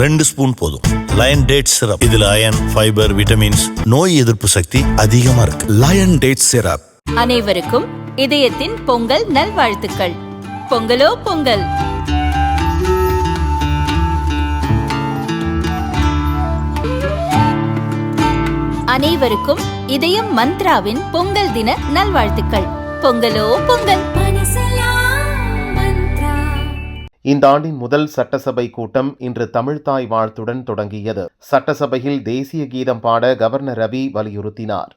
2 spoon போதும். Lion date syrup, இதுல iron, fibre, vitamins, நோய் எதிர்ப்பு சக்தி அதிகமா இருக்கு. Lion date syrup. அனைவருக்கும் இதயத்தின் பொங்கல் நல்வாழ்த்துக்கள். பொங்கலோ பொங்கல். அனைவருக்கும் இதயம் மந்த்ராவின் பொங்கல் தின நல்வாழ்த்துக்கள். பொங்கலோ பொங்கல். இந்த ஆண்டின் முதல் சட்டசபை கூட்டம் இன்று தமிழ்தாய் வாழ்த்துடன் தொடங்கியது. சட்டசபையில் தேசிய கீதம் பாட கவர்னர் ரவி வலியுறுத்தினார்.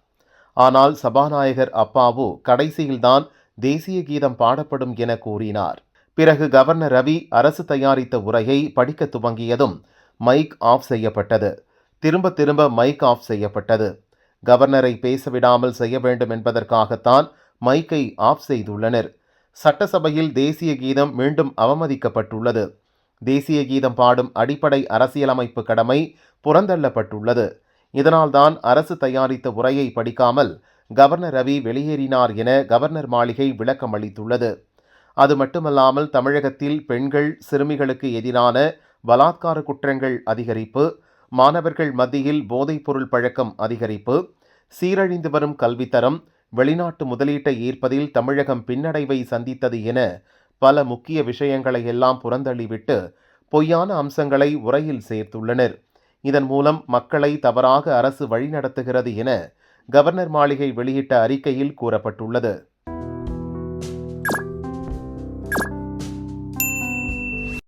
ஆனால் சபாநாயகர் அப்பாவு கடைசியில்தான் தேசிய கீதம் பாடப்படும் என கூறினார். பிறகு கவர்னர் ரவி அரசு தயாரித்த உரையை படிக்க துவங்கியதும் மைக் ஆஃப் செய்யப்பட்டது. திரும்ப திரும்ப மைக் ஆஃப் செய்யப்பட்டது. கவர்னரை பேசவிடாமல் செய்ய வேண்டும் என்பதற்காகத்தான் மைக்கை ஆஃப் செய்துள்ளனர். சட்டசபையில் தேசிய கீதம் மீண்டும் அவமதிக்கப்பட்டுள்ளது. தேசிய கீதம் பாடும் அடிப்படை அரசியலமைப்பு கடமை புறந்தள்ளப்பட்டுள்ளது. இதனால்தான் அரசு தயாரித்த உரையை படிக்காமல் கவர்னர் ரவி வெளியேறினார் என கவர்னர் மாளிகை விளக்கம் அளித்துள்ளது. அது மட்டுமல்லாமல் தமிழகத்தில் பெண்கள், சிறுமிகளுக்கு எதிரான பலாத்கார குற்றங்கள் அதிகரிப்பு, மாணவர்கள் மத்தியில் போதைப்பொருள் பழக்கம் அதிகரிப்பு, சீரழிந்து வரும் கல்வித்தரம், வெளிநாட்டு முதலீட்டை ஈர்ப்பதில் தமிழகம் பின்னடைவை சந்தித்தது என பல முக்கிய விஷயங்களை எல்லாம் புறந்தள்ளிவிட்டு பொய்யான அம்சங்களை உரையில் சேர்த்துள்ளனர். இதன் மூலம் மக்களை தவறாக அரசு வழிநடத்துகிறது என கவர்னர் மாளிகை வெளியிட்ட அறிக்கையில் கூறப்பட்டுள்ளது.